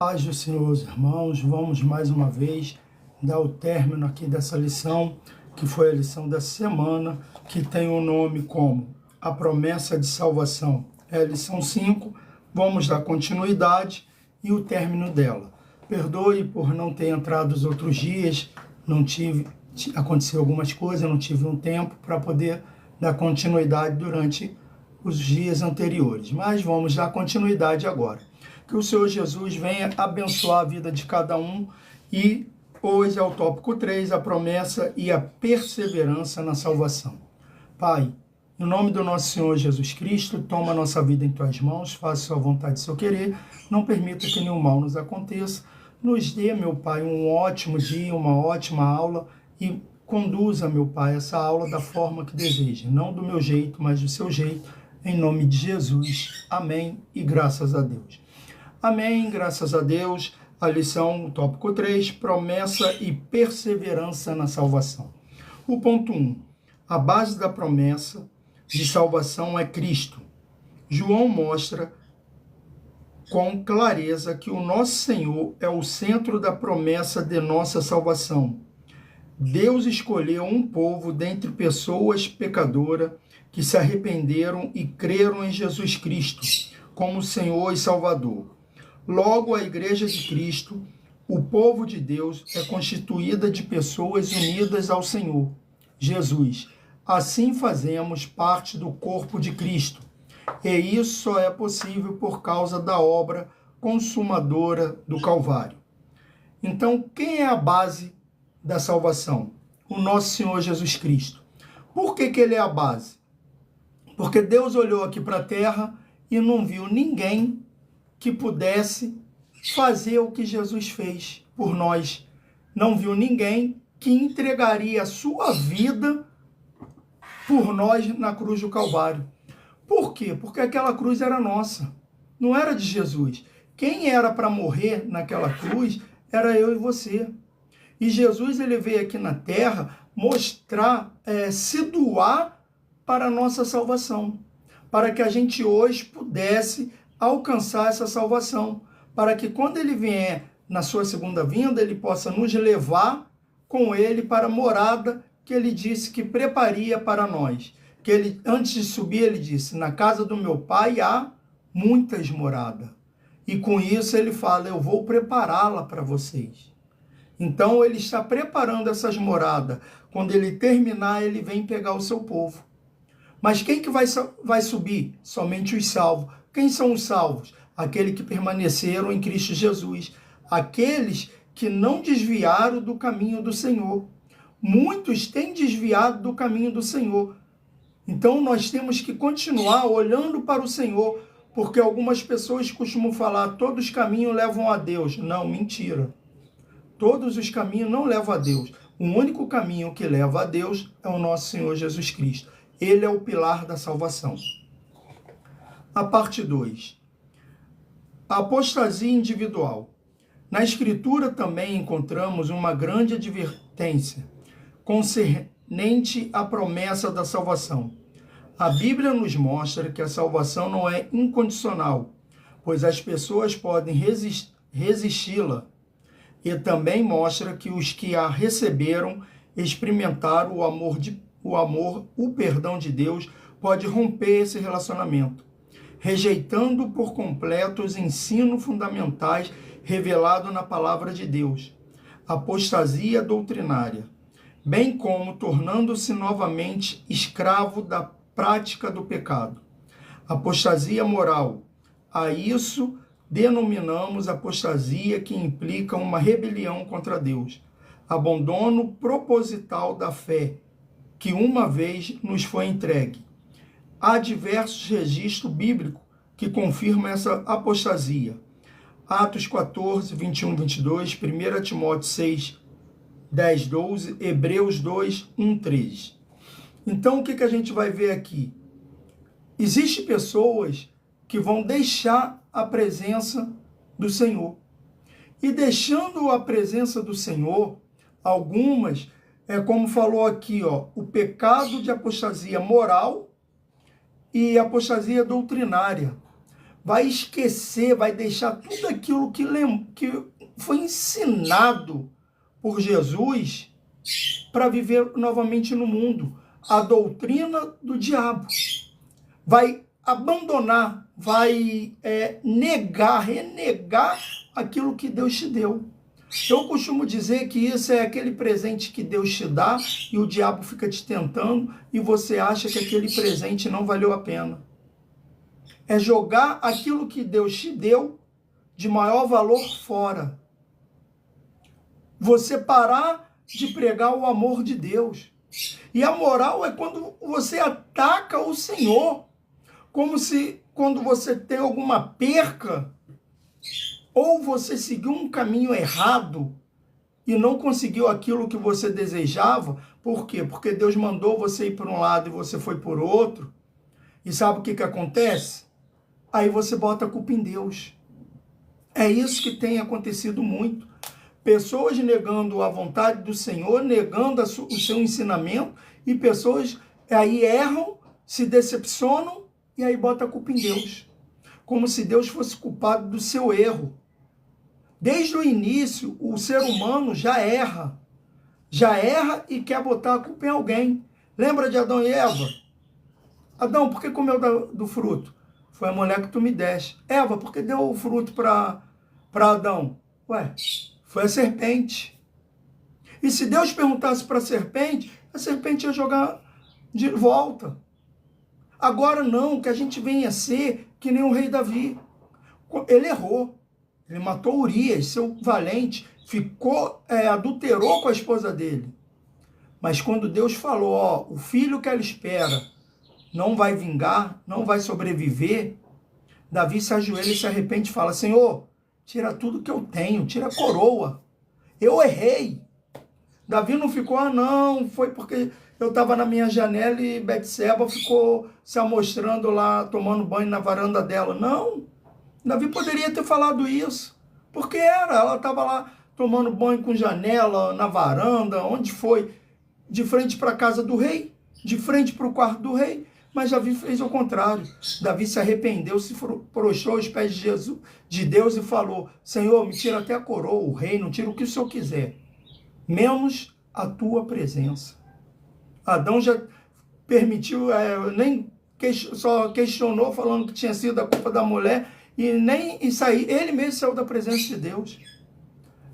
Paz do Senhor, irmãos, vamos mais uma vez dar o término aqui dessa lição, que foi a lição dessa semana, que tem o nome como A Promessa de Salvação. É a lição 5, vamos dar continuidade e o término dela. Perdoe por não ter entrado os outros dias, aconteceu algumas coisas, não tive um tempo para poder dar continuidade durante os dias anteriores, mas vamos dar continuidade agora. Que o Senhor Jesus venha abençoar a vida de cada um. E hoje é o tópico 3, a promessa e a perseverança na salvação. Pai, no nome do nosso Senhor Jesus Cristo, toma a nossa vida em tuas mãos, faça a sua vontade e seu querer, não permita que nenhum mal nos aconteça. Nos dê, meu Pai, um ótimo dia, uma ótima aula e conduza, meu Pai, essa aula da forma que deseja, não do meu jeito, mas do seu jeito, em nome de Jesus. Amém e graças a Deus. Amém, graças a Deus. A lição, tópico 3, promessa e perseverança na salvação. O ponto 1, a base da promessa de salvação é Cristo. João mostra com clareza que o nosso Senhor é o centro da promessa de nossa salvação. Deus escolheu um povo dentre pessoas pecadoras que se arrependeram e creram em Jesus Cristo como Senhor e Salvador. Logo, a Igreja de Cristo, o povo de Deus, é constituída de pessoas unidas ao Senhor, Jesus. Assim fazemos parte do corpo de Cristo. E isso só é possível por causa da obra consumadora do Calvário. Então, quem é a base da salvação? O nosso Senhor Jesus Cristo. Por que ele é a base? Porque Deus olhou aqui para a terra e não viu ninguém que pudesse fazer o que Jesus fez por nós. Não viu ninguém que entregaria a sua vida por nós na cruz do Calvário. Por quê? Porque aquela cruz era nossa, não era de Jesus. Quem era para morrer naquela cruz era eu e você. E Jesus, ele veio aqui na terra mostrar, se doar para a nossa salvação, para que a gente hoje pudesse alcançar essa salvação, para que quando ele vier na sua segunda vinda, ele possa nos levar com ele para a morada que ele disse que prepararia para nós. Que ele, antes de subir, ele disse, na casa do meu pai há muitas moradas. E com isso ele fala, eu vou prepará-la para vocês. Então ele está preparando essas moradas. Quando ele terminar, ele vem pegar o seu povo. Mas quem que vai subir? Somente os salvos. Quem são os salvos? Aqueles que permaneceram em Cristo Jesus. Aqueles que não desviaram do caminho do Senhor. Muitos têm desviado do caminho do Senhor. Então nós temos que continuar olhando para o Senhor, porque algumas pessoas costumam falar, todos os caminhos levam a Deus. Não, mentira. Todos os caminhos não levam a Deus. O único caminho que leva a Deus é o nosso Senhor Jesus Cristo. Ele é o pilar da salvação. A parte 2. A apostasia individual. Na Escritura também encontramos uma grande advertência concernente à promessa da salvação. A Bíblia nos mostra que a salvação não é incondicional, pois as pessoas podem resisti-la. E também mostra que os que a receberam experimentaram o perdão de Deus, pode romper esse relacionamento, rejeitando por completo os ensinos fundamentais revelados na palavra de Deus, apostasia doutrinária, bem como tornando-se novamente escravo da prática do pecado. Apostasia moral. A isso denominamos apostasia, que implica uma rebelião contra Deus, abandono proposital da fé, que uma vez nos foi entregue. Há diversos registros bíblicos que confirmam essa apostasia. Atos 14, 21, 22, 1 Timóteo 6, 10, 12, Hebreus 2, 1, 13. Então, o que a gente vai ver aqui? Existem pessoas que vão deixar a presença do Senhor. E deixando a presença do Senhor, algumas, como falou aqui, o pecado de apostasia moral e apostasia doutrinária. vai esquecer, vai deixar tudo aquilo que foi ensinado por Jesus para viver novamente no mundo. A doutrina do diabo. Vai abandonar, vai renegar aquilo que Deus te deu. Eu costumo dizer que isso é aquele presente que Deus te dá e o diabo fica te tentando e você acha que aquele presente não valeu a pena. É jogar aquilo que Deus te deu de maior valor fora. Você parar de pregar o amor de Deus. E a moral é quando você ataca o Senhor. Como se quando você tem alguma perca, ou você seguiu um caminho errado e não conseguiu aquilo que você desejava. Por quê? Porque Deus mandou você ir por um lado e você foi por outro. E sabe o que acontece? Aí você bota a culpa em Deus. É isso que tem acontecido muito. Pessoas negando a vontade do Senhor, negando o seu ensinamento, e pessoas aí erram, se decepcionam, e aí bota a culpa em Deus. Como se Deus fosse culpado do seu erro. Desde o início, o ser humano já erra. Já erra e quer botar a culpa em alguém. Lembra de Adão e Eva? Adão, por que comeu do fruto? Foi a mulher que tu me deste. Eva, por que deu o fruto para Adão? Ué, foi a serpente. E se Deus perguntasse para a serpente ia jogar de volta. Agora não, que a gente venha ser que nem o rei Davi. Ele errou. Ele matou Urias, seu valente, adulterou com a esposa dele. Mas quando Deus falou, o filho que ela espera não vai vingar, não vai sobreviver, Davi se ajoelha e se arrepende e fala, Senhor, tira tudo que eu tenho, tira a coroa. Eu errei. Davi não ficou, não, foi porque eu estava na minha janela e Betseba ficou se amostrando lá, tomando banho na varanda dela. Não, Davi poderia ter falado isso, porque ela estava lá tomando banho com janela, na varanda, onde foi, de frente para a casa do rei, de frente para o quarto do rei. Mas Davi fez o contrário. Davi se arrependeu, se prostrou aos pés de Deus e falou, Senhor, me tira até a coroa, o reino, tira o que o Senhor quiser, menos a tua presença. Adão já permitiu, só questionou, falando que tinha sido a culpa da mulher, e sair, ele mesmo saiu da presença de Deus.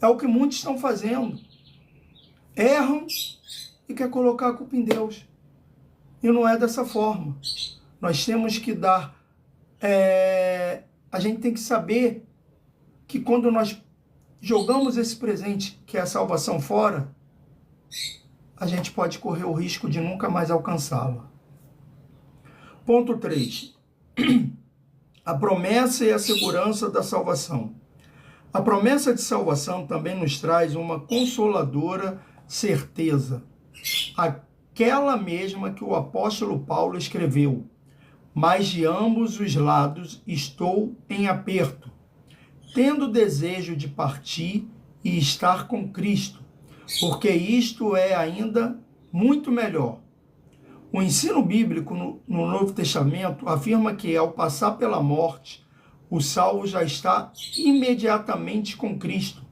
É o que muitos estão fazendo. Erram e quer colocar a culpa em Deus. E não é dessa forma. Nós temos que dar... a gente tem que saber que quando nós jogamos esse presente, que é a salvação, fora, a gente pode correr o risco de nunca mais alcançá-la. Ponto 3. A promessa e a segurança da salvação. A promessa de salvação também nos traz uma consoladora certeza. Aquela mesma que o apóstolo Paulo escreveu. Mas de ambos os lados estou em aperto, tendo desejo de partir e estar com Cristo, porque isto é ainda muito melhor. O ensino bíblico no Novo Testamento afirma que, ao passar pela morte, o salvo já está imediatamente com Cristo.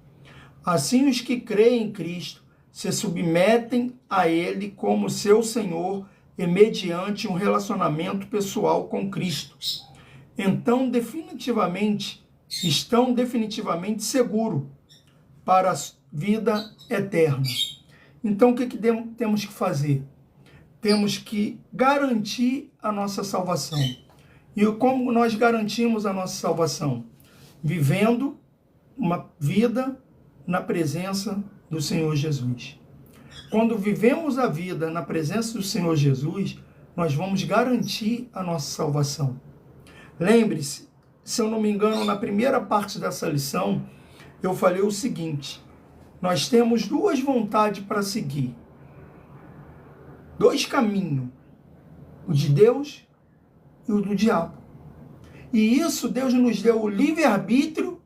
Assim, os que creem em Cristo se submetem a Ele como seu Senhor e mediante um relacionamento pessoal com Cristo. Então, estão definitivamente seguros para a vida eterna. Então, o que temos que fazer? Temos que garantir a nossa salvação. E como nós garantimos a nossa salvação? Vivendo uma vida na presença do Senhor Jesus. Quando vivemos a vida na presença do Senhor Jesus, nós vamos garantir a nossa salvação. Lembre-se, se eu não me engano, na primeira parte dessa lição, eu falei o seguinte: nós temos duas vontades para seguir. Dois caminhos, o de Deus e o do diabo. E isso Deus nos deu o livre-arbítrio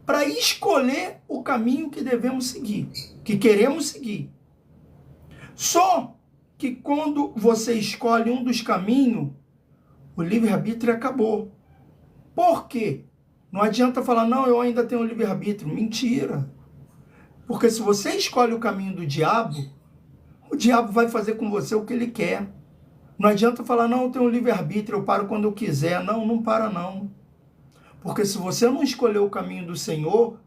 para escolher o caminho que devemos seguir, que queremos seguir. Só que quando você escolhe um dos caminhos, o livre-arbítrio acabou. Por quê? Não adianta falar, não, eu ainda tenho livre-arbítrio. Mentira. Porque se você escolhe o caminho do diabo, o diabo vai fazer com você o que ele quer. Não adianta falar, não, eu tenho livre-arbítrio, eu paro quando eu quiser. Não, não para não. Porque se você não escolher o caminho do Senhor,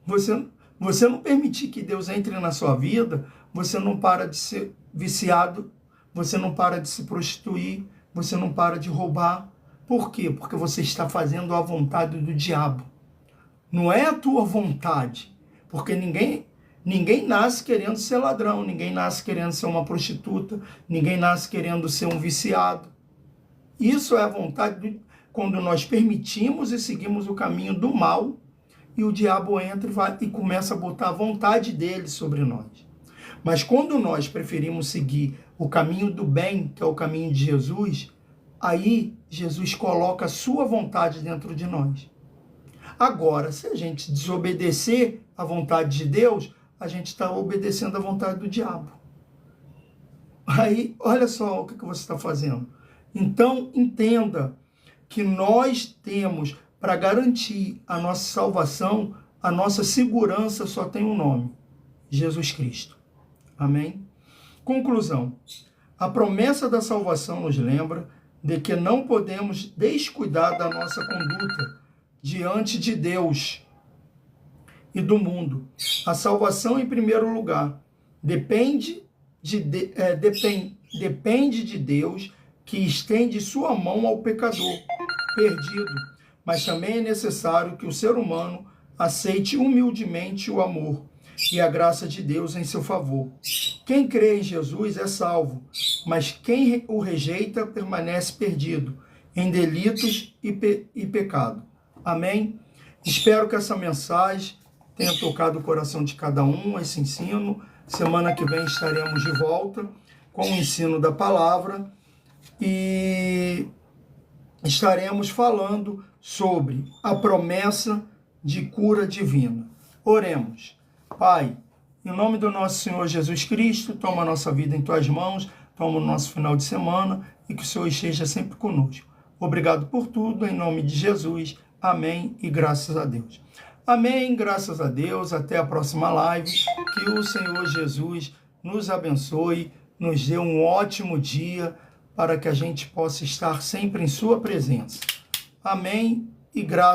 você não permitir que Deus entre na sua vida, você não para de ser viciado, você não para de se prostituir, você não para de roubar. Por quê? Porque você está fazendo a vontade do diabo. Não é a tua vontade. Porque ninguém nasce querendo ser ladrão, ninguém nasce querendo ser uma prostituta, ninguém nasce querendo ser um viciado. Isso é a vontade quando nós permitimos e seguimos o caminho do mal, e o diabo entra e começa a botar a vontade dele sobre nós. Mas quando nós preferimos seguir o caminho do bem, que é o caminho de Jesus, aí Jesus coloca a sua vontade dentro de nós. Agora, se a gente desobedecer à vontade de Deus, a gente está obedecendo à vontade do diabo. Aí, olha só o que você está fazendo. Então, entenda que nós temos, para garantir a nossa salvação, a nossa segurança só tem um nome: Jesus Cristo. Amém? Conclusão. A promessa da salvação nos lembra de que não podemos descuidar da nossa conduta diante de Deus e do mundo. A salvação, em primeiro lugar, depende de Deus, que estende sua mão ao pecador perdido, mas também é necessário que o ser humano aceite humildemente o amor e a graça de Deus em seu favor. Quem crê em Jesus é salvo, mas quem o rejeita permanece perdido em delitos e pecado. Amém? Espero que essa mensagem tenha tocado o coração de cada um, esse ensino. Semana que vem estaremos de volta com o ensino da palavra e estaremos falando sobre a promessa de cura divina. Oremos. Pai, em nome do nosso Senhor Jesus Cristo, toma a nossa vida em tuas mãos, toma o nosso final de semana e que o Senhor esteja sempre conosco. Obrigado por tudo, em nome de Jesus. Amém e graças a Deus. Amém, graças a Deus. Até a próxima live. Que o Senhor Jesus nos abençoe, nos dê um ótimo dia para que a gente possa estar sempre em sua presença. Amém e graças